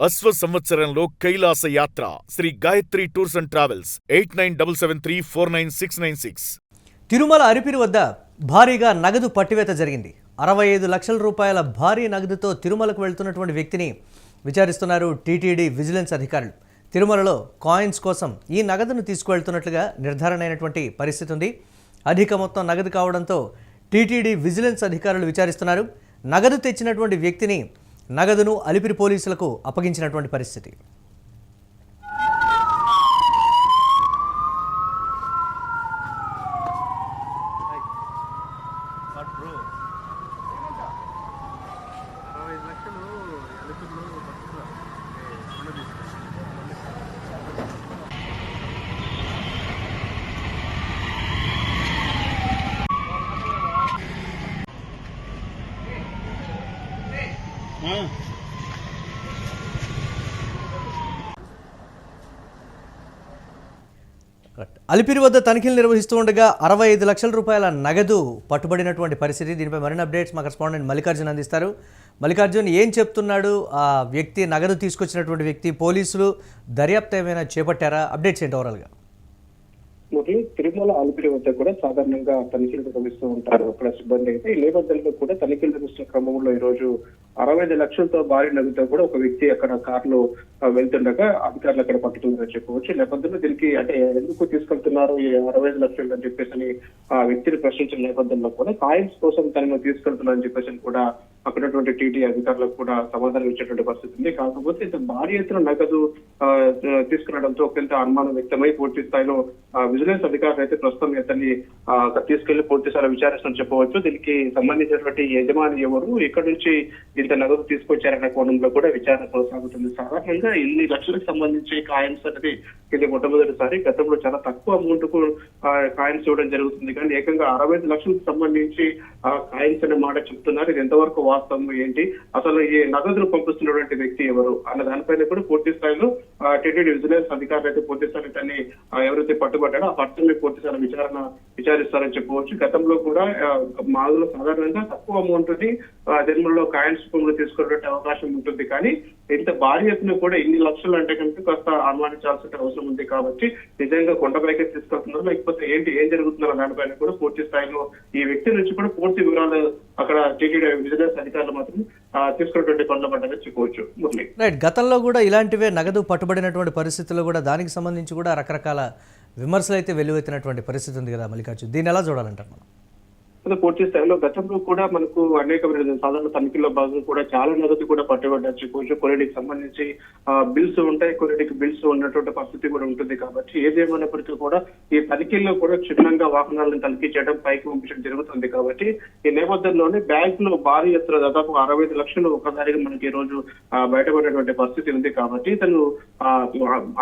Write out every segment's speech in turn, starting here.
అశ్వ సంవత్సరంలో కైలాస యాత్ర Shri Gayatri tours and travels 8977349696. Tirumala Alipiri వద్ద భారీగా నగదు పట్టివేత జరిగింది. 65 లక్షల రూపాయల భారీ నగదుతో తిరుమలకు వెళ్తున్నటువంటి వ్యక్తిని విచారిస్తున్నారు టీటీడీ విజిలెన్స్ అధికారులు. తిరుమలలో కాయిన్స్ కోసం ఈ నగదును తీసుకువెళ్తున్నట్లుగా నిర్ధారణ అయినటువంటి పరిస్థితి ఉంది. అధిక మొత్తం నగదు కావడంతో టీటీడీ విజిలెన్స్ అధికారులు విచారిస్తున్నారు. నగదు తెచ్చినటువంటి వ్యక్తిని నగదును అలిపిరి పోలీసులకు అప్పగించినటువంటి పరిస్థితి. అలిపిరి వద్ద తనిఖీలు నిర్వహిస్తూ ఉండగా 65 లక్షల రూపాయల నగదు పట్టుబడినటువంటి పరిస్థితి. దీనిపై మరిన్ని అప్డేట్స్ మా కరెస్పాండెంట్ మల్లికార్జున్ అందిస్తారు. మల్లికార్జున్, ఏం చెప్తున్నాడు ఆ వ్యక్తి, నగదు తీసుకొచ్చినటువంటి వ్యక్తి? పోలీసులు దర్యాప్తు ఏమైనా చేపట్టారా? అప్డేట్స్ ఏంటి ఓవరాల్గా? తిరుమల అలిపిరి వద్ద కూడా సాధారణంగా తనిఖీలు నిర్వహిస్తూ ఉంటారు అక్కడ సిబ్బంది. అయితే ఈ నేపథ్యంలో కూడా తనిఖీలు నిర్వహిస్తున్న క్రమంలో ఈ రోజు 65 లక్షలతో భారీ నగదుతో కూడా ఒక వ్యక్తి అక్కడ కారులో వెళ్తుండగా అధికారులు అక్కడ పట్టుకుందని చెప్పవచ్చు. నేపథ్యంలో దీనికి అంటే ఎందుకు తీసుకెళ్తున్నారు ఈ 65 లక్షలు అని చెప్పేసి ఆ వ్యక్తిని ప్రశ్నించిన నేపథ్యంలో కూడా కాయిన్స్ కోసం తనను తీసుకెళ్తున్నారని చెప్పేసి కూడా అక్కడటువంటి టీటీ అధికారులకు కూడా సమాధానం ఇచ్చేటువంటి పరిస్థితి ఉంది. కాకపోతే ఇంత భారీ ఎత్తున నగదు తీసుకురావడంతో ఒకంత అనుమానం వ్యక్తమై పూర్తి స్థాయిలో విజిలెన్స్ అధికారులు అయితే ప్రస్తుతం ఇతన్ని తీసుకెళ్లి పూర్తి స్థాయిలో విచారిస్తారని చెప్పవచ్చు. దీనికి సంబంధించినటువంటి యజమాని ఎవరు, ఎక్కడి నుంచి ఇంత నగదు తీసుకొచ్చారనే కోణంలో కూడా విచారణ కొనసాగుతుంది. సాధారణంగా ఇన్ని లక్షలకు సంబంధించి కాయిన్స్ అనేది ఇది మొట్టమొదటిసారి. గతంలో చాలా తక్కువ అమౌంట్ కు కాయిన్స్ ఇవ్వడం జరుగుతుంది, కానీ ఏకంగా 65 లక్షలకు సంబంధించి కాయిన్స్ అనే మాట చెప్తున్నారు. ఇది ఎంతవరకు వాస్తవం ఏంటి, అసలు ఈ నగదును పంపిస్తున్నటువంటి వ్యక్తి ఎవరు అన్న దానిపైన కూడా పూర్తి స్థాయిలో టీటీడీ విజిలెన్స్ అధికారులు అయితే పూర్తి స్థాయి దాన్ని ఎవరైతే పట్టుబడ్డారో ఆ పట్టుని పూర్తి స్థాయి విచారిస్తారని చెప్పవచ్చు. గతంలో కూడా మామూలు సాధారణంగా తక్కువ అమౌంట్ ని జన్మలో కాయిన్స్ రూపంలో తీసుకునే అవకాశం ఉంటుంది, కానీ ఇంత భారీ ఎత్తున కూడా ఇన్ని లక్షలు అంటే కనుక కాస్త అనుమానించాల్సిన అవసరం ఉంది. కాబట్టి నిజంగా కొండపైకి తీసుకెళ్తున్నారు లేకపోతే ఏం జరుగుతున్నారో దానిపైన కూడా పూర్తి స్థాయిలో ఈ వ్యక్తి నుంచి కూడా పూర్తి వివరాలు అక్కడ టీటీడీ విజిలెన్స్ అధికారులు మాత్రం తీసుకున్నటువంటి పనులు పడ్డారని చెప్పవచ్చు. రైట్, గతంలో కూడా ఇలాంటివే నగదు పట్టుబడినటువంటి పరిస్థితుల్లో కూడా దానికి సంబంధించి కూడా రకరకాల విమర్శలు అయితే వెల్లువెత్తినటువంటి పరిస్థితి ఉంది కదా మల్లికార్జున్, దీన్ని ఎలా చూడాలంటారు మనం? పూర్తి స్థాయిలో గతంలో కూడా మనకు అనేక సాధారణ తనిఖీల్లో భాగంగా కూడా చాలా నగదు కూడా పట్టుబడ్డారు చెప్పవచ్చు. కొన్నిటికి సంబంధించి బిల్స్ ఉంటాయి, కొన్నిటికి బిల్స్ ఉన్నటువంటి పరిస్థితి కూడా ఉంటుంది. కాబట్టి ఏదేమైనప్పటికీ కూడా ఈ తనిఖీల్లో కూడా క్షుణ్ణంగా వాహనాలను తనిఖీ చేయడం, పైకి పంపించడం జరుగుతుంది. కాబట్టి ఈ నేపథ్యంలోనే బ్యాంక్ లో భారీ ఎత్తున దాదాపు 65 లక్షలు ఒకసారిగా మనకి ఈ రోజు బయటపడేటువంటి పరిస్థితి ఉంది. కాబట్టి తను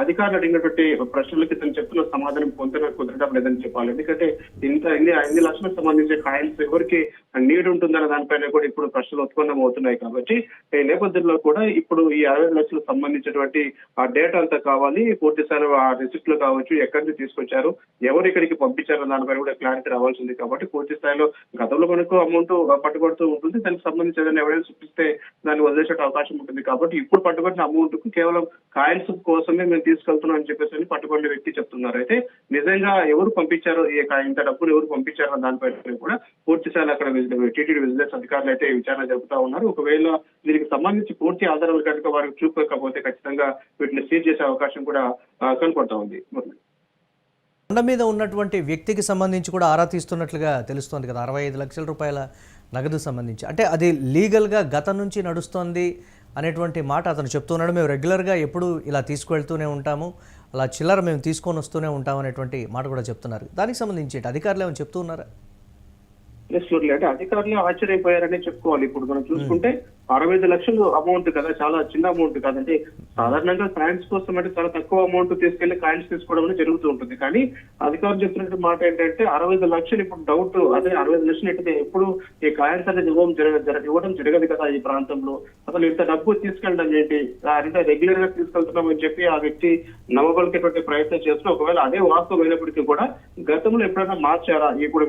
అధికారులు అడిగినటువంటి ప్రశ్నలకి తను చెప్తున్న సమాధానం కుదరడం లేదని చెప్పాలి. ఎందుకంటే ఇన్ని లక్షలకు సంబంధించి కాయిన్స్ ఎవరికి నీడ్ ఉంటుందన్న దానిపైన కూడా ఇప్పుడు ప్రశ్నలు ఉత్పన్నం అవుతున్నాయి. కాబట్టి ఈ నేపథ్యంలో కూడా ఇప్పుడు ఈ 65 లక్షలకు సంబంధించినటువంటి ఆ డేటా అంతా కావాలి, పూర్తి స్థాయిలో ఆ రిసిప్ట్లు కావచ్చు, ఎక్కడి నుంచి తీసుకొచ్చారు, ఎవరు ఇక్కడికి పంపించారన్న దానిపైన కూడా క్లారిటీ రావాల్సింది. కాబట్టి పూర్తి స్థాయిలో గతంలో మనకు అమౌంట్ పట్టుబడుతూ ఉంటుంది, దానికి సంబంధించి ఏదైనా ఎవిడెన్స్ చూపిస్తే దాన్ని వదిలేసే అవకాశం ఉంటుంది. కాబట్టి ఇప్పుడు పట్టుబడిన అమౌంట్ కు కేవలం కాయిన్స్ కోసమే మేము తీసుకెళ్తున్నాం అని చెప్పేసి పట్టుబడిన వ్యక్తి చెప్తున్నారు. అయితే నిజంగా ఎవరు పంపించారో, ఇంత డబ్బులు ఎవరు పంపించారన్న దానిపైన కూడా పూర్తి స్థాయిలో అక్కడ టీటీడీ విజిలెన్స్ అధికారులు అయితే విచారణ జరుపుతా ఉన్నారు. ఒకవేళ దీనికి సంబంధించి పూర్తి ఆధారాలు కనుక వారికి చూపకపోతే ఖచ్చితంగా వీటిని సీజ్ చేసే అవకాశం కూడా కనపడతా ఉంది. కొండ మీద ఉన్నటువంటి వ్యక్తికి సంబంధించి కూడా ఆరా తీస్తున్నట్లుగా తెలుస్తోంది కదా, 65 లక్షల రూపాయల నగదు సంబంధించి. అంటే అది లీగల్గా గతం నుంచి నడుస్తోంది అనేటువంటి మాట అతను చెప్తున్నాడు. మేము రెగ్యులర్గా ఎప్పుడు ఇలా తీసుకువెళ్తూనే ఉంటాము, అలా చిల్లర మేము తీసుకొని వస్తూనే ఉంటాం అనేటువంటి మాట కూడా చెప్తున్నారు. దానికి సంబంధించి అధికారులు ఏమైనా చెప్తూ ఉన్నారా? అంటే అధికారులు ఆశ్చర్యపోయారనే చెప్పుకోవాలి. ఇప్పుడు మనం చూసుకుంటే 65 లక్షలు అమౌంట్ కదా, చాలా చిన్న అమౌంట్ కాదంటే. సాధారణంగా కాయిన్స్ కోసం అంటే చాలా తక్కువ అమౌంట్ తీసుకెళ్లి కాయిన్స్ తీసుకోవడం అనేది జరుగుతూ ఉంటుంది. కానీ అధికారులు చెప్తున్న మాట ఏంటంటే 65 లక్షలు ఇప్పుడు డౌట్, అదే 65 లక్షలు ఏంటంటే ఎప్పుడు ఈ కాయిన్స్ అనేది ఇవ్వడం జరగదు కదా ఈ ప్రాంతంలో. అసలు ఇంత డబ్బు తీసుకెళ్ళడం ఏంటి, అంటే రెగ్యులర్ గా తీసుకెళ్తున్నాం అని చెప్పి ఆ వ్యక్తి నమ్మబలికేటువంటి ప్రయత్నం చేస్తున్నా. ఒకవేళ అదే వాస్తవం అయినప్పటికీ కూడా గతంలో ఎప్పుడైనా మార్చారా, ఇప్పుడు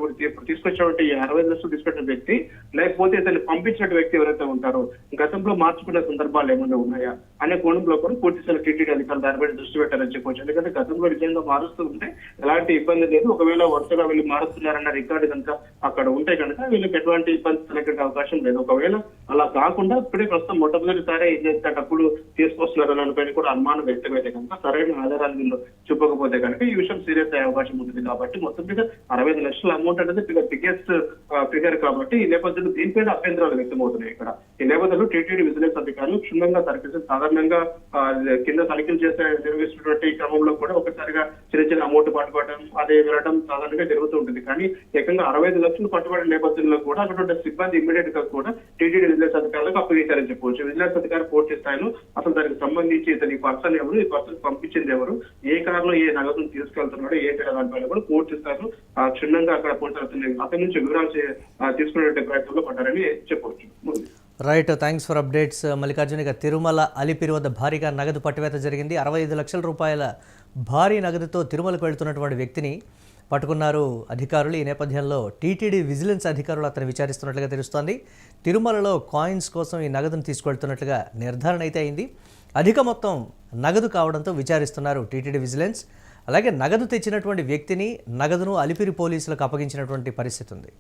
తీసుకొచ్చినటువంటి 65 లక్షలు తీసుకెట్టిన వ్యక్తి, లేకపోతే ఇతన్ని పంపించిన వ్యక్తి ఎవరైతే ఉంటారో గతంలో మార్చుకున్న సందర్భాలు ఏమైనా ఉన్నాయా అనే కోణంలో కూడా పూర్తి స్థాయి టీటీడీ అధికారులు దానిపై దృష్టి పెట్టారని చెప్పొచ్చు. ఎందుకంటే గతంలో నిజంగా మారుస్తూ ఉంటే ఎలాంటి ఇబ్బంది లేదు. ఒకవేళ వరుసగా వీళ్ళు మారుస్తున్నారన్న రికార్డు కనుక అక్కడ ఉంటే కనుక వీళ్ళకి ఎటువంటి ఇబ్బంది తలెక్కే అవకాశం లేదు. ఒకవేళ అలా కాకుండా ఇప్పుడే ప్రస్తుతం మొట్టమొదటిసారి ఏం చేస్తే డబ్బులు తీసుకొస్తున్నారు దానిపైన కూడా అనుమానం వ్యక్తమైతే కనుక సరైన ఆధారాలు వీళ్ళు చూపకపోతే కనుక ఈ విషయం సీరియస్ అయ్యే అవకాశం ఉంటుంది. కాబట్టి మొత్తం మీద 65 లక్షల అమౌంట్ అనేది బిగ్గెస్ట్ ఫిగర్ కాబట్టి ఈ నేపథ్యంలో దీనిపైన అభ్యంతరాలు వ్యక్తమవుతున్నాయి. ఇక్కడ ఈ నేపథ్యంలో టీటీడీ విజిలెన్స్ అధికారులు క్షుణ్ణంగా తనిఖీ సాధారణంగా కింద తనిఖీలు నిర్వహిస్తున్నటువంటి క్రమంలో కూడా ఒకసారిగా చిన్న చిన్న అమౌంట్ పట్టుకోవడం అదే వెళ్ళడం సాధారణంగా జరుగుతూ ఉంటుంది. కానీ ఏకంగా 65 లక్షలు పట్టుబడిన నేపథ్యంలో కూడా అక్కడ సిబ్బంది ఇమ్మీడియట్ గా కూడా టీటీడీ విజిలెన్స్ అధికారులకు అప్పగించారని చెప్పవచ్చు. విజిలెన్స్ అధికారి పూర్తి స్థాయిలో అసలు దానికి సంబంధించి ఇతని పర్సన్ ఎవరు, ఈ పర్సన్ పంపించింది ఎవరు, ఏ కారులో ఏ నగదును తీసుకెళ్తున్నాడు, ఏంటి దానిపైన కూడా పూర్తి స్థాయిలో క్షుణ్ణంగా అక్కడ పోలీసులు అతని నుంచి వివరాలు తీసుకునే ప్రయత్నంలో పడ్డారని చెప్పవచ్చు. Right, thanks for updates Mallikarjun. ఇక తిరుమల అలిపిరి వద్ద భారీగా నగదు పట్టువేత జరిగింది. 65 లక్షల రూపాయల భారీ నగదుతో తిరుమలకు వెళ్తున్నటువంటి వ్యక్తిని పట్టుకున్నారు అధికారులు. ఈ నేపథ్యంలో టీటీడీ విజిలెన్స్ అధికారులు అతను విచారిస్తున్నట్లుగా తెలుస్తోంది. తిరుమలలో కాయిన్స్ కోసం ఈ నగదును తీసుకెళ్తున్నట్లుగా నిర్ధారణ అయితే అయింది. అధిక మొత్తం నగదు కావడంతో విచారిస్తున్నారు టీటీడీ విజిలెన్స్. అలాగే నగదు తెచ్చినటువంటి వ్యక్తిని, నగదును అలిపిరి పోలీసులకు అప్పగించినటువంటి పరిస్థితి ఉంది.